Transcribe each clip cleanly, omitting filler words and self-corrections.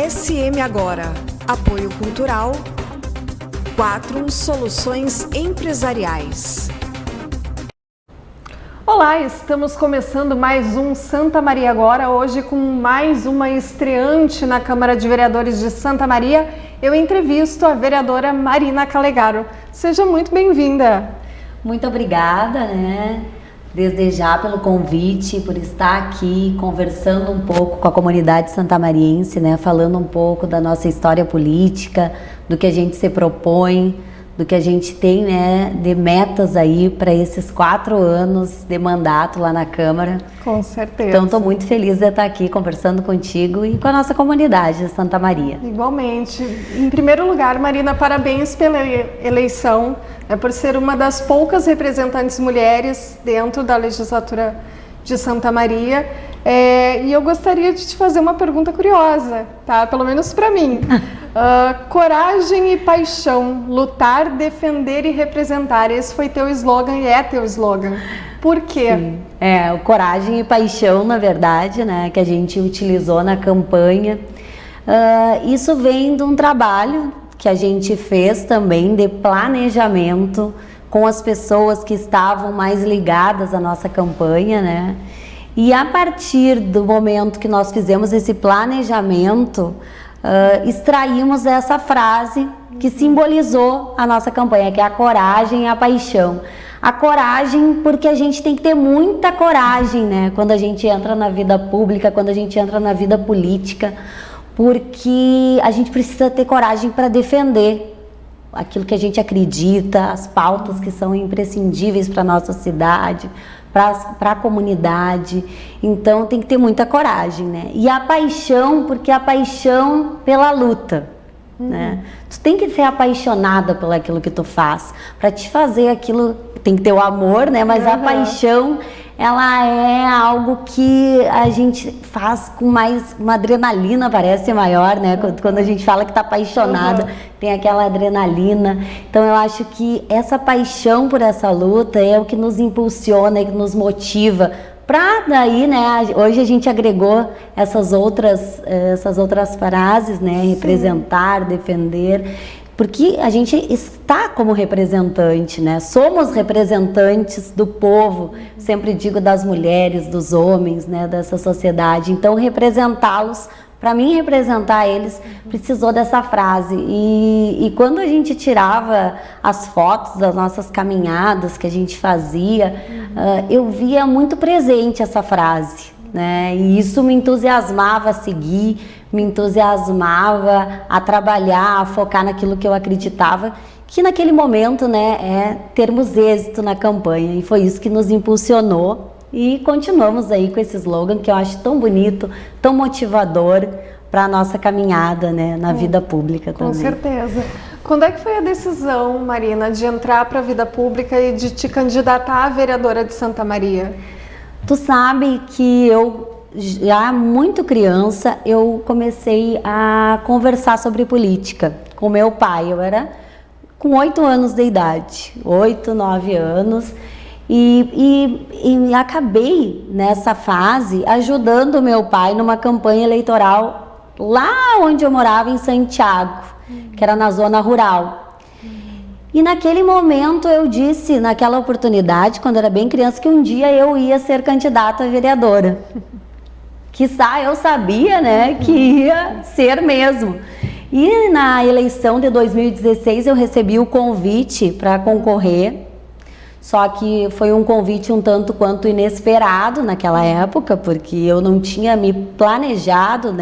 SM Agora. Apoio Cultural. 4 Soluções Empresariais. Olá, estamos começando mais um Santa Maria Agora, hoje com mais uma estreante na Câmara de Vereadores de Santa Maria. Eu entrevisto a vereadora Marina Calegaro. Seja muito bem-vinda. Muito obrigada, desde já pelo convite, por estar aqui conversando um pouco com a comunidade santamariense, falando um pouco da nossa história política, do que a gente se propõe, do que a gente tem, de metas aí para esses 4 anos de mandato lá na Câmara. Com certeza. Então, estou muito feliz de estar aqui conversando contigo e com a nossa comunidade de Santa Maria. Igualmente. Em primeiro lugar, Marina, parabéns pela eleição, por ser uma das poucas representantes mulheres dentro da legislatura de Santa Maria. E eu gostaria de te fazer uma pergunta curiosa, tá? Pelo menos para mim. Coragem e paixão, lutar, defender e representar. Esse foi teu slogan e é teu slogan. Por quê? Sim. O coragem e paixão, na verdade, que a gente utilizou na campanha. Isso vem de um trabalho que a gente fez também de planejamento com as pessoas que estavam mais ligadas à nossa campanha, E a partir do momento que nós fizemos esse planejamento, extraímos essa frase que simbolizou a nossa campanha, que é a coragem e a paixão. A coragem, porque a gente tem que ter muita coragem, quando a gente entra na vida pública, quando a gente entra na vida política, porque a gente precisa ter coragem para defender aquilo que a gente acredita, as pautas que são imprescindíveis para a nossa cidade, para a comunidade. Então tem que ter muita coragem, E a paixão, porque a paixão pela luta, Tu tem que ser apaixonada por aquilo que tu faz. Para te fazer aquilo, tem que ter o amor, Mas a paixão, ela é algo que a gente faz com mais, uma adrenalina parece maior, Quando a gente fala que tá apaixonada, tem aquela adrenalina. Então eu acho que essa paixão por essa luta é o que nos impulsiona e que nos motiva. Para daí, hoje a gente agregou essas outras frases, representar, defender, porque a gente está como representante, Somos representantes do povo, sempre digo das mulheres, dos homens, dessa sociedade. Então, representá-los, para mim representar eles, precisou dessa frase. E quando a gente tirava as fotos das nossas caminhadas que a gente fazia, eu via muito presente essa frase, E isso me entusiasmava a seguir, me entusiasmava a trabalhar, a focar naquilo que eu acreditava, que naquele momento, é termos êxito na campanha. E foi isso que nos impulsionou. E continuamos aí com esse slogan que eu acho tão bonito, tão motivador para a nossa caminhada, na vida pública também. Com certeza. Quando é que foi a decisão, Marina, de entrar para a vida pública e de te candidatar a vereadora de Santa Maria? Tu sabe que eu, já muito criança, eu comecei a conversar sobre política com meu pai. Eu era com 8 anos de idade, 8, 9 anos. E acabei nessa fase ajudando meu pai numa campanha eleitoral lá onde eu morava, em Santiago, que era na zona rural. E naquele momento eu disse, naquela oportunidade, quando eu era bem criança, que um dia eu ia ser candidata a vereadora. Quiçá eu sabia, que ia ser mesmo. E na eleição de 2016 eu recebi o convite para concorrer. Só que foi um convite um tanto quanto inesperado naquela época, porque eu não tinha me planejado,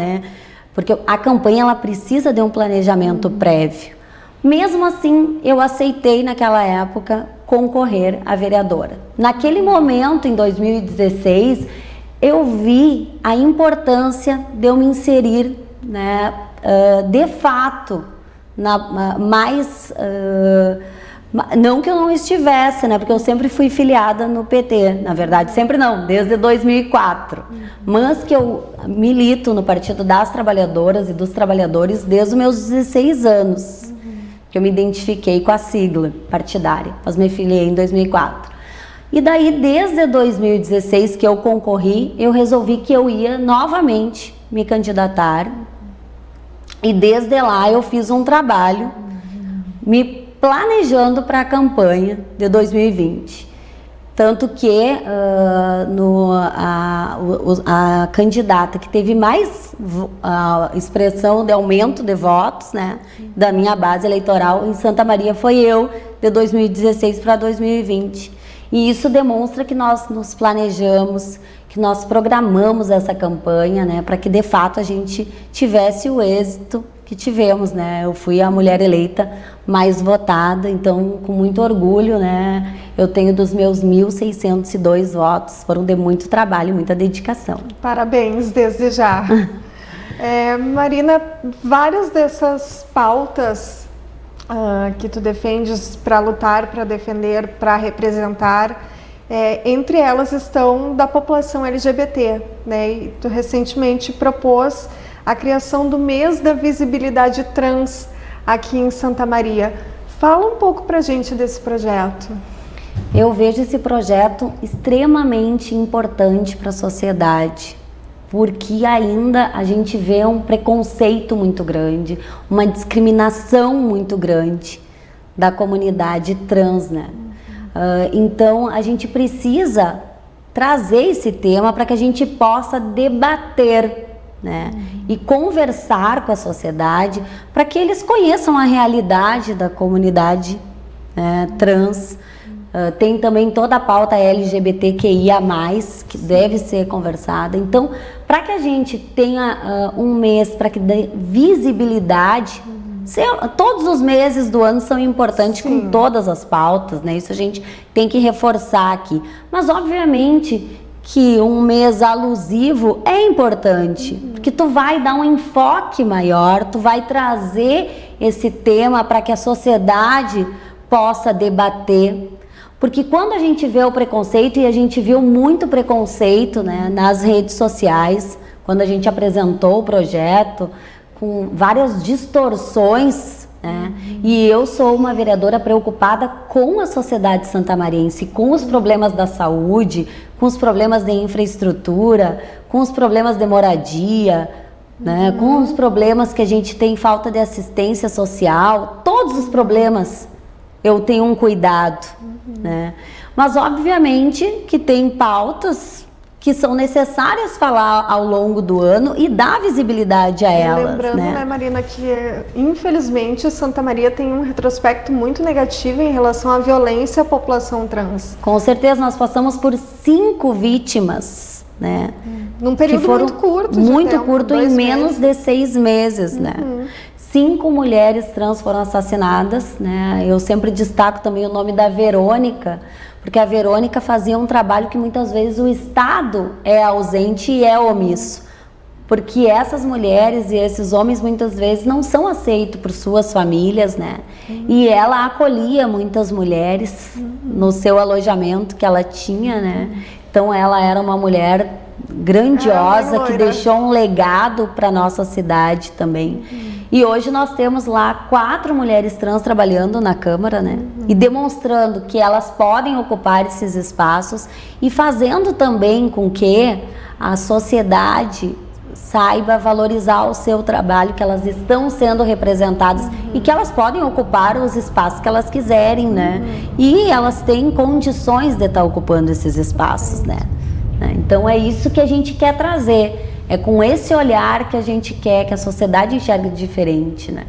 Porque a campanha ela precisa de um planejamento prévio. Mesmo assim, eu aceitei naquela época concorrer a vereadora. Naquele momento, em 2016, eu vi a importância de eu me inserir, de fato, não que eu não estivesse, porque eu sempre fui filiada no PT, na verdade, sempre não, desde 2004, mas que eu milito no Partido das Trabalhadoras e dos Trabalhadores desde os meus 16 anos, que eu me identifiquei com a sigla partidária, mas me filiei em 2004. E daí, desde 2016 que eu concorri, eu resolvi que eu ia novamente me candidatar E desde lá eu fiz um trabalho me planejando para a campanha de 2020. Tanto que a candidata que teve mais expressão de aumento de votos, né, da minha base eleitoral em Santa Maria foi eu, de 2016 para 2020. E isso demonstra que nós nos planejamos, que nós programamos essa campanha, né, para que de fato a gente tivesse o êxito que tivemos, né? Eu fui a mulher eleita mais votada, então com muito orgulho, né? Eu tenho dos meus 1.602 votos, foram de muito trabalho, muita dedicação. Parabéns desde já. Marina, várias dessas pautas que tu defendes para lutar, para defender, para representar, entre elas estão da população LGBT, né? E tu recentemente propôs a criação do mês da visibilidade trans aqui em Santa Maria. Fala um pouco pra gente desse projeto. Eu vejo esse projeto extremamente importante para a sociedade, porque ainda a gente vê um preconceito muito grande, uma discriminação muito grande da comunidade trans, né? Então a gente precisa trazer esse tema para que a gente possa debater, né? E conversar com a sociedade para que eles conheçam a realidade da comunidade trans. Tem também toda a pauta LGBTQIA+, que deve ser conversada. Então, para que a gente tenha um mês para que dê visibilidade, todos os meses do ano são importantes. Sim, com todas as pautas, né? Isso a gente tem que reforçar aqui. Mas, obviamente, que um mês alusivo é importante, porque tu vai dar um enfoque maior, tu vai trazer esse tema para que a sociedade possa debater. Porque quando a gente vê o preconceito, e a gente viu muito preconceito, né, nas redes sociais, quando a gente apresentou o projeto, com várias distorções, né? E eu sou uma vereadora preocupada com a sociedade santamariense, com os problemas da saúde, com os problemas de infraestrutura, com os problemas de moradia, né? Com os problemas que a gente tem, falta de assistência social, todos os problemas eu tenho um cuidado, né? Mas obviamente que tem pautas que são necessárias falar ao longo do ano e dar visibilidade a elas. Lembrando, né, Marina, que infelizmente Santa Maria tem um retrospecto muito negativo em relação à violência à população trans. Com certeza, nós passamos por 5 vítimas, né? Num período muito curto. Muito curto, em menos de 6 meses, né? 5 mulheres trans foram assassinadas, né? Eu sempre destaco também o nome da Verônica, porque a Verônica fazia um trabalho que muitas vezes o Estado é ausente e é omisso. Porque essas mulheres e esses homens muitas vezes não são aceitos por suas famílias, né? E ela acolhia muitas mulheres no seu alojamento que ela tinha, né? Então ela era uma mulher grandiosa que deixou um legado para nossa cidade também. E hoje nós temos lá 4 mulheres trans trabalhando na Câmara, né? E demonstrando que elas podem ocupar esses espaços e fazendo também com que a sociedade saiba valorizar o seu trabalho, que elas estão sendo representadas e que elas podem ocupar os espaços que elas quiserem, né? E elas têm condições de estar ocupando esses espaços, né? Então é isso que a gente quer trazer. É com esse olhar que a gente quer que a sociedade enxergue diferente, né?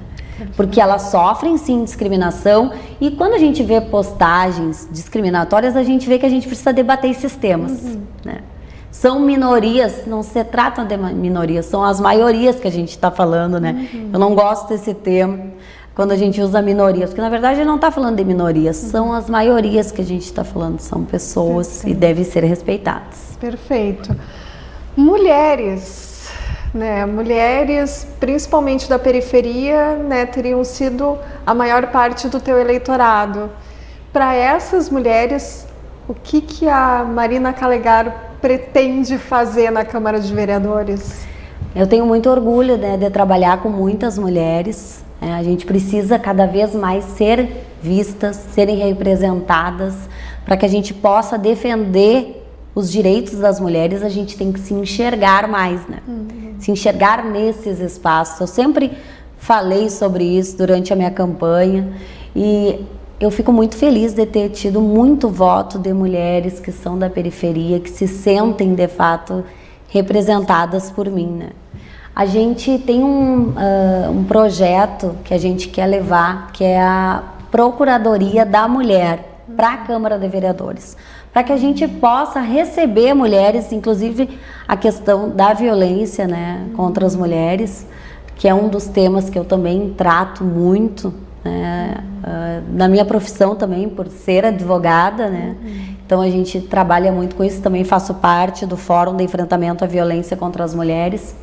Porque elas sofrem sim discriminação, e quando a gente vê postagens discriminatórias, a gente vê que a gente precisa debater esses temas, né? São minorias, não se tratam de minorias, são as maiorias que a gente está falando, né? Eu não gosto desse termo quando a gente usa minorias, porque na verdade a gente não está falando de minorias, são as maiorias que a gente está falando, são pessoas e devem ser respeitadas. Perfeito. Mulheres, né? Mulheres, principalmente da periferia, né, teriam sido a maior parte do teu eleitorado. Para essas mulheres, o que a Marina Calegaro pretende fazer na Câmara de Vereadores? Eu tenho muito orgulho, né, de trabalhar com muitas mulheres. A gente precisa cada vez mais ser vistas, serem representadas, para que a gente possa defender os direitos das mulheres. A gente tem que se enxergar mais, né? Se enxergar nesses espaços. Eu sempre falei sobre isso durante a minha campanha e eu fico muito feliz de ter tido muito voto de mulheres que são da periferia, que se sentem de fato representadas por mim, né? A gente tem um projeto que a gente quer levar, que é a Procuradoria da Mulher para a Câmara de Vereadores, para que a gente possa receber mulheres, inclusive a questão da violência, né, contra as mulheres, que é um dos temas que eu também trato muito, né, na minha profissão também, por ser advogada, né? Então a gente trabalha muito com isso, também faço parte do Fórum de Enfrentamento à Violência contra as Mulheres.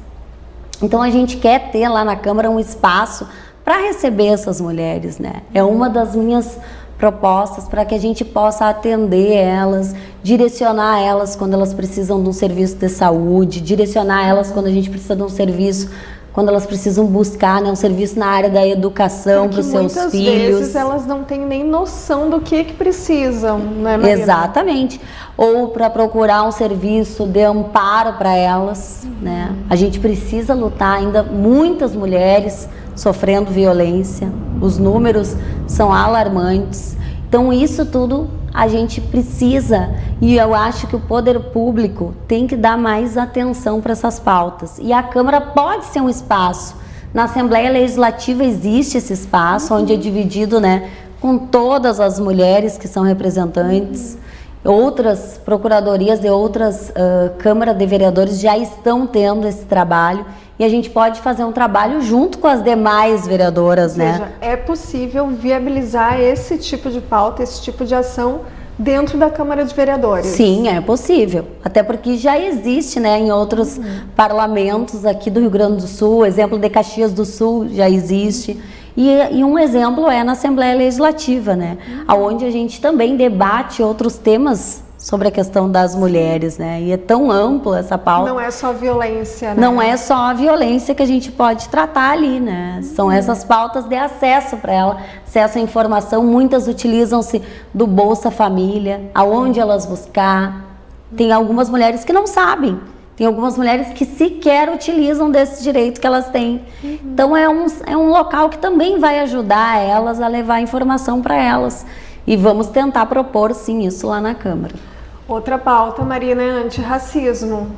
Então a gente quer ter lá na Câmara um espaço para receber essas mulheres, né? É uma das minhas propostas para que a gente possa atender elas, direcionar elas quando elas precisam de um serviço de saúde, direcionar elas quando a gente precisa de um serviço, quando elas precisam buscar, né, um serviço na área da educação para os seus filhos. Muitas vezes elas não têm nem noção do que precisam, né, Marina? Exatamente. Ou para procurar um serviço de amparo para elas, né? A gente precisa lutar, ainda muitas mulheres sofrendo violência, os números são alarmantes. Então isso tudo a gente precisa, e eu acho que o poder público tem que dar mais atenção para essas pautas. E a Câmara pode ser um espaço. Na Assembleia Legislativa existe esse espaço, onde é dividido, né, com todas as mulheres que são representantes. Outras procuradorias de outras câmaras de vereadores já estão tendo esse trabalho. E a gente pode fazer um trabalho junto com as demais vereadoras, ou seja, né? É possível viabilizar esse tipo de pauta, esse tipo de ação dentro da Câmara de Vereadores? Sim, é possível. Até porque já existe, né, em outros parlamentos aqui do Rio Grande do Sul, exemplo de Caxias do Sul já existe. E um exemplo é na Assembleia Legislativa, né? Onde a gente também debate outros temas sobre a questão das mulheres, né? E é tão ampla essa pauta. Não é só violência, né? Não é só a violência que a gente pode tratar ali, né? São essas pautas de acesso para ela, acesso à informação. Muitas utilizam-se do Bolsa Família, aonde elas buscar. Tem algumas mulheres que não sabem. Tem algumas mulheres que sequer utilizam desse direito que elas têm. Então é um local que também vai ajudar elas a levar informação para elas. E vamos tentar propor, sim, isso lá na Câmara. Outra pauta, Marina, é antirracismo,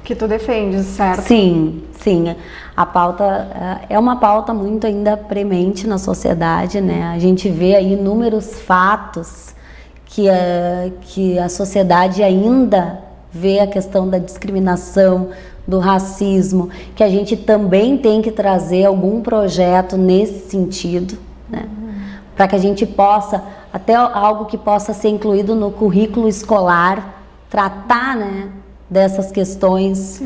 que tu defendes, certo? Sim, sim. A pauta é uma pauta muito ainda premente na sociedade, né? A gente vê aí inúmeros fatos que a sociedade ainda vê a questão da discriminação, do racismo, que a gente também tem que trazer algum projeto nesse sentido, né? Para que a gente possa, até algo que possa ser incluído no currículo escolar, tratar, né, dessas questões,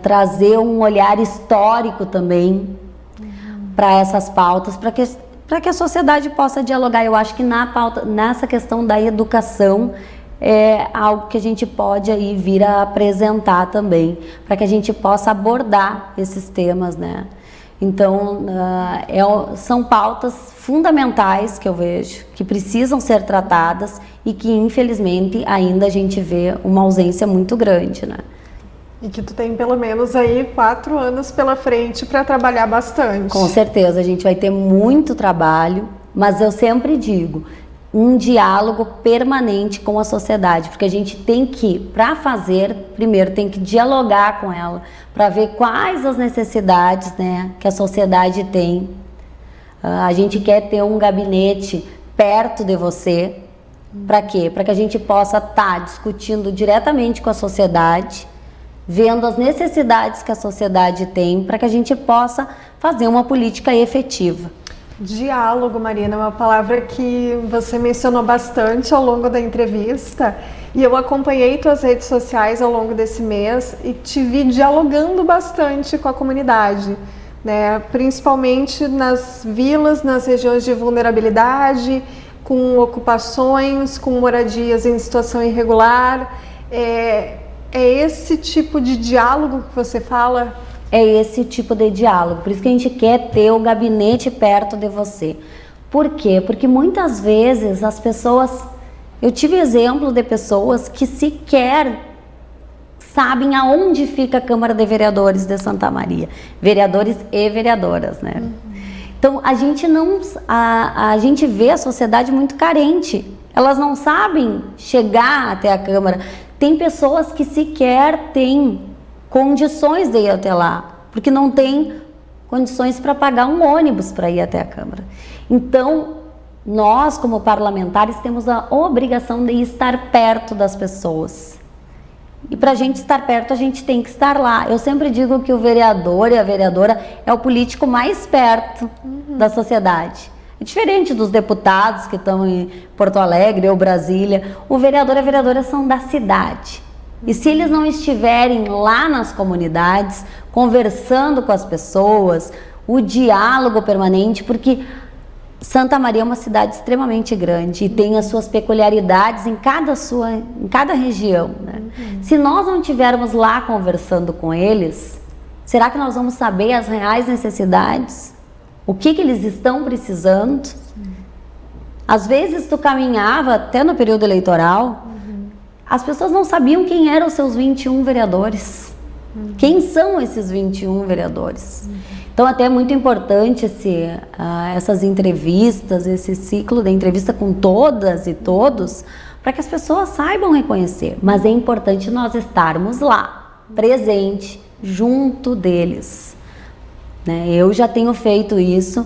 trazer um olhar histórico também para essas pautas, para que a sociedade possa dialogar. Eu acho que nessa questão da educação é algo que a gente pode aí vir a apresentar também, para que a gente possa abordar esses temas, né? Então, são pautas fundamentais que eu vejo, que precisam ser tratadas e que, infelizmente, ainda a gente vê uma ausência muito grande, né? E que tu tem pelo menos aí 4 anos pela frente para trabalhar bastante. Com certeza, a gente vai ter muito trabalho, mas eu sempre digo, um diálogo permanente com a sociedade, porque a gente tem que, para fazer, primeiro tem que dialogar com ela, para ver quais as necessidades, né, que a sociedade tem. A gente quer ter um gabinete perto de você, para quê? Para que a gente possa estar discutindo diretamente com a sociedade, vendo as necessidades que a sociedade tem, para que a gente possa fazer uma política efetiva. Diálogo, Marina, é uma palavra que você mencionou bastante ao longo da entrevista e eu acompanhei tuas redes sociais ao longo desse mês e te vi dialogando bastante com a comunidade, né? Principalmente nas vilas, nas regiões de vulnerabilidade, com ocupações, com moradias em situação irregular. É esse tipo de diálogo que você fala? É esse tipo de diálogo, por isso que a gente quer ter o gabinete perto de você. Por quê? Porque muitas vezes as pessoas... Eu tive exemplo de pessoas que sequer sabem aonde fica a Câmara de Vereadores de Santa Maria, vereadores e vereadoras, né? Então a gente vê a sociedade muito carente, elas não sabem chegar até a Câmara. Tem pessoas que sequer têm condições de ir até lá, porque não tem condições para pagar um ônibus para ir até a Câmara. Então, nós, como parlamentares, temos a obrigação de estar perto das pessoas. E para a gente estar perto, a gente tem que estar lá. Eu sempre digo que o vereador e a vereadora é o político mais perto da sociedade. É diferente dos deputados que estão em Porto Alegre ou Brasília. O vereador e a vereadora são da cidade. E se eles não estiverem lá nas comunidades, conversando com as pessoas, o diálogo permanente, porque Santa Maria é uma cidade extremamente grande e tem as suas peculiaridades em cada região, né? Se nós não estivermos lá conversando com eles, será que nós vamos saber as reais necessidades? O que eles estão precisando? Às vezes tu caminhava até no período eleitoral, as pessoas não sabiam quem eram os seus 21 vereadores. Quem são esses 21 vereadores? Então até é muito importante essas entrevistas, esse ciclo de entrevista com todas e todos, para que as pessoas saibam reconhecer. Mas é importante nós estarmos lá, presente, junto deles, né? Eu já tenho feito isso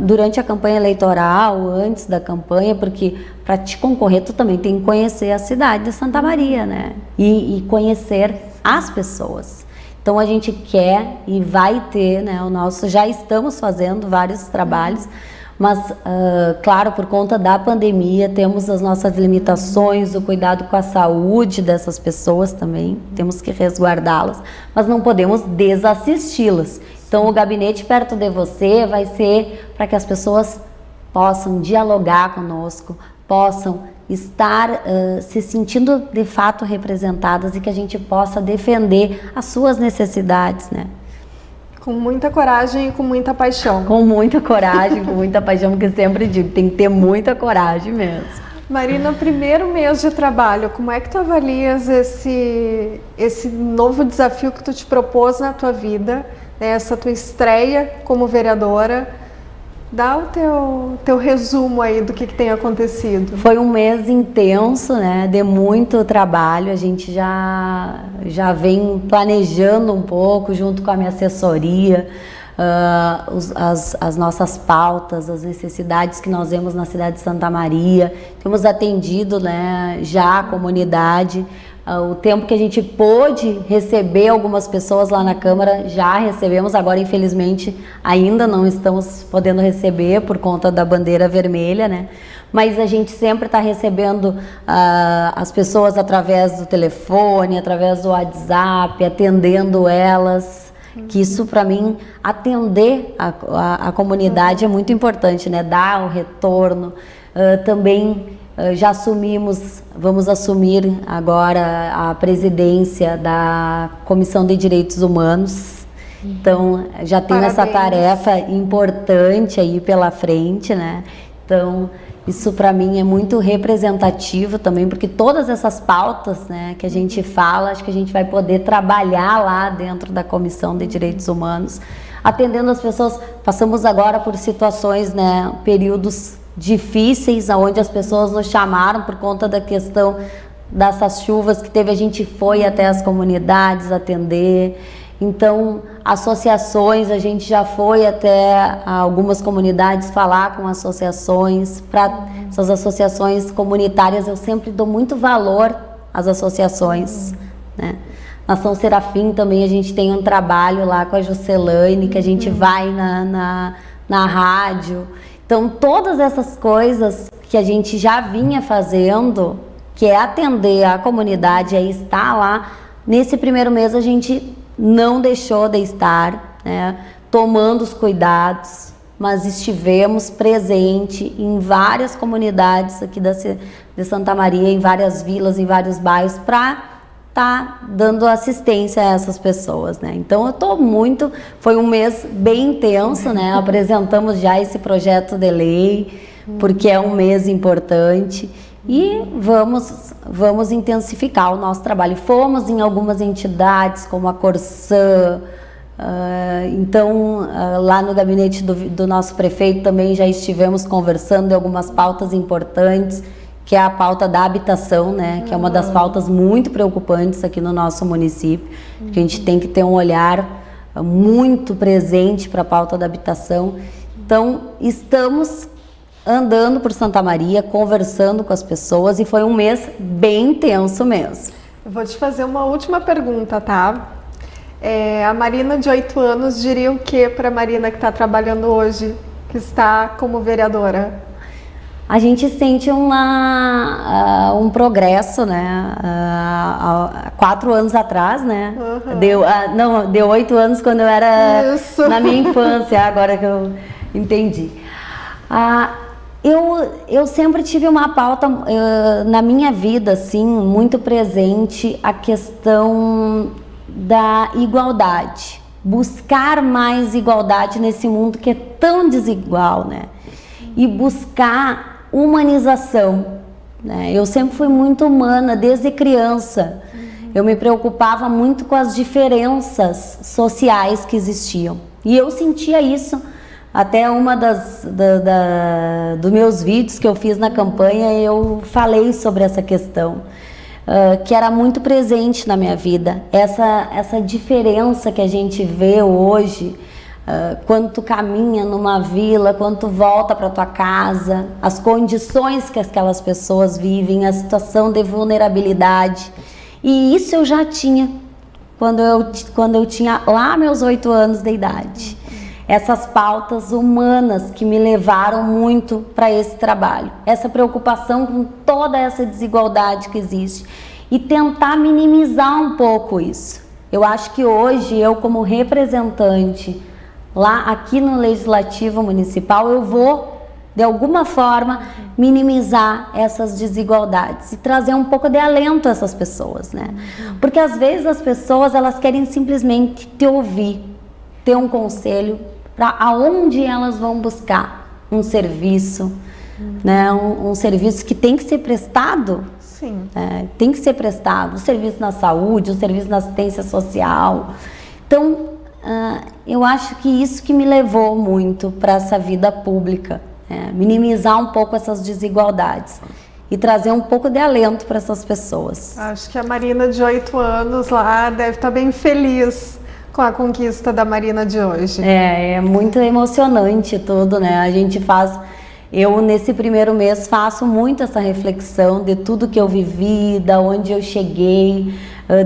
durante a campanha eleitoral, antes da campanha, porque para te concorrer tu também tem que conhecer a cidade de Santa Maria, né? E conhecer as pessoas. Então a gente quer e vai ter, né, já estamos fazendo vários trabalhos, mas claro, por conta da pandemia temos as nossas limitações, o cuidado com a saúde dessas pessoas também, temos que resguardá-las, mas não podemos desassisti-las. Então o gabinete perto de você vai ser para que as pessoas possam dialogar conosco, possam estar se sentindo de fato representadas e que a gente possa defender as suas necessidades, né? Com muita coragem e com muita paixão. Com muita coragem, com muita paixão, porque eu sempre digo, tem que ter muita coragem mesmo. Marina, primeiro mês de trabalho, como é que tu avalias esse novo desafio que tu te propôs na tua vida, né? Essa tua estreia como vereadora? Dá o teu resumo aí do que tem acontecido. Foi um mês intenso, né, de muito trabalho. A gente já vem planejando um pouco junto com a minha assessoria, as nossas pautas, as necessidades que nós vemos na cidade de Santa Maria. Temos atendido, né, já a comunidade. O tempo que a gente pôde receber algumas pessoas lá na Câmara, já recebemos. Agora, infelizmente, ainda não estamos podendo receber por conta da bandeira vermelha, né? Mas a gente sempre está recebendo as pessoas através do telefone, através do WhatsApp, atendendo elas. Que isso, para mim, atender a comunidade é muito importante, né? Dar o retorno. Também já vamos assumir agora a presidência da Comissão de Direitos Humanos. Então, já tenho essa tarefa importante aí pela frente, né? Então, isso para mim é muito representativo também, porque todas essas pautas, né, que a gente fala, acho que a gente vai poder trabalhar lá dentro da Comissão de Direitos Humanos, atendendo as pessoas. Passamos agora por situações, né, períodos difíceis, onde as pessoas nos chamaram por conta da questão dessas chuvas que teve, a gente foi até as comunidades atender. Então, associações, a gente já foi até algumas comunidades falar com associações. Para essas associações comunitárias, eu sempre dou muito valor às associações, né? Na São Serafim também a gente tem um trabalho lá com a Juscelane, que a gente vai na rádio. Então, todas essas coisas que a gente já vinha fazendo, que é atender a comunidade, é estar lá, nesse primeiro mês a gente não deixou de estar, né, tomando os cuidados, mas estivemos presente em várias comunidades aqui de Santa Maria, em várias vilas, em vários bairros, para tá dando assistência a essas pessoas, né? Então eu tô foi um mês bem intenso, né? Apresentamos já esse projeto de lei, porque é um mês importante. E vamos intensificar o nosso trabalho. Fomos em algumas entidades, como a Corsã, lá no gabinete do nosso prefeito também já estivemos conversando de algumas pautas importantes, que é a pauta da habitação, né? Que é uma das pautas muito preocupantes aqui no nosso município, que a gente tem que ter um olhar muito presente para a pauta da habitação. Então, estamos andando por Santa Maria, conversando com as pessoas, e foi um mês bem intenso mesmo. Eu vou te fazer uma última pergunta, tá? A Marina de 8 anos diria o que para a Marina que está trabalhando hoje, que está como vereadora? A gente sente um progresso, né? Há 4 anos atrás, né? Deu 8 anos quando eu era na minha infância, agora que eu entendi. Eu sempre tive uma pauta na minha vida, assim, muito presente, a questão da igualdade. Buscar mais igualdade nesse mundo que é tão desigual, né? E buscar humanização, né? Eu sempre fui muito humana desde criança. Eu me preocupava muito com as diferenças sociais que existiam. E eu sentia isso. Até uma dos meus vídeos que eu fiz na campanha, eu falei sobre essa questão, que era muito presente na minha vida. Essa diferença que a gente vê hoje, quando tu caminha numa vila, quando tu volta para tua casa, as condições que aquelas pessoas vivem, a situação de vulnerabilidade. E isso eu já tinha quando eu tinha lá meus 8 anos de idade. Essas pautas humanas que me levaram muito para esse trabalho. Essa preocupação com toda essa desigualdade que existe e tentar minimizar um pouco isso. Eu acho que hoje, eu como representante lá aqui no Legislativo Municipal, eu vou, de alguma forma, minimizar essas desigualdades e trazer um pouco de alento a essas pessoas, né? Porque às vezes as pessoas, elas querem simplesmente te ouvir, ter um conselho para aonde elas vão buscar um serviço, né? Um serviço que tem que ser prestado. Sim. Tem que ser prestado, um serviço na saúde, um serviço na assistência social. Então, eu acho que isso que me levou muito para essa vida pública, minimizar um pouco essas desigualdades e trazer um pouco de alento para essas pessoas. Acho que a Marina de 8 anos lá deve estar bem feliz com a conquista da Marina de hoje. É muito emocionante tudo, né? A gente faz... Eu, nesse primeiro mês, faço muito essa reflexão de tudo que eu vivi, da onde eu cheguei,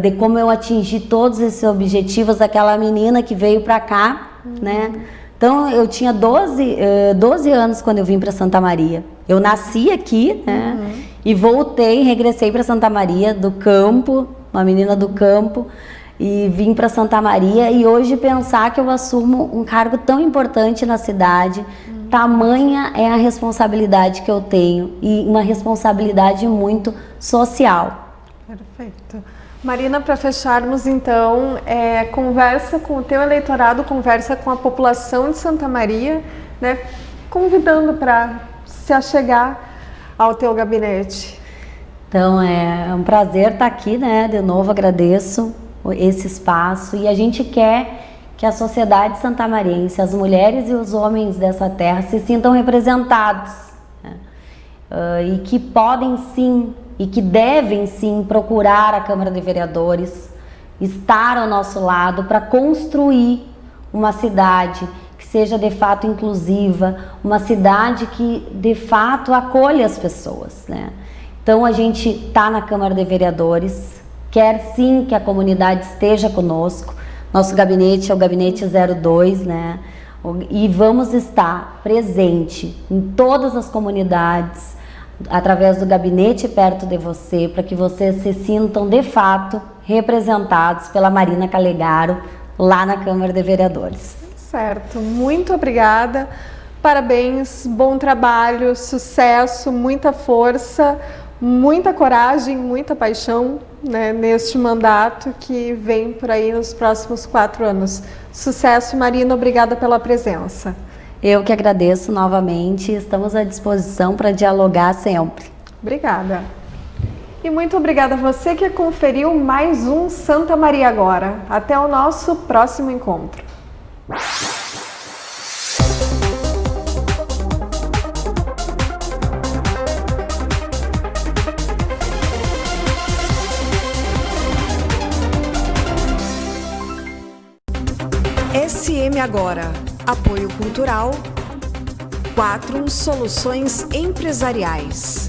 de como eu atingi todos esses objetivos daquela menina que veio para cá, né? Então, eu tinha 12 anos quando eu vim para Santa Maria. Eu nasci aqui, né? E voltei, regressei para Santa Maria do campo, uma menina do campo, e vim para Santa Maria. E hoje pensar que eu assumo um cargo tão importante na cidade, tamanha é a responsabilidade que eu tenho, e uma responsabilidade muito social. Perfeito. Marina, para fecharmos então, conversa com o teu eleitorado, conversa com a população de Santa Maria, né, convidando para se achegar ao teu gabinete. Então, é um prazer estar aqui, né? De novo agradeço esse espaço, e a gente quer que a sociedade santamariense, as mulheres e os homens dessa terra se sintam representados, né? E que podem sim, e que devem sim procurar a Câmara de Vereadores, estar ao nosso lado para construir uma cidade que seja de fato inclusiva, uma cidade que de fato acolha as pessoas, né? Então a gente está na Câmara de Vereadores, quer sim que a comunidade esteja conosco. Nosso gabinete é o gabinete 02, né? E vamos estar presente em todas as comunidades, através do gabinete perto de você, para que vocês se sintam de fato representados pela Marina Calegaro lá na Câmara de Vereadores. Certo, muito obrigada, parabéns, bom trabalho, sucesso, muita força, muita coragem, muita paixão, né, neste mandato que vem por aí nos próximos 4 anos. Sucesso, Marina, obrigada pela presença. Eu que agradeço novamente, estamos à disposição para dialogar sempre. Obrigada. E muito obrigada a você que conferiu mais um Santa Maria Agora. Até o nosso próximo encontro. SM Agora. Apoio Cultural. 4 Soluções Empresariais.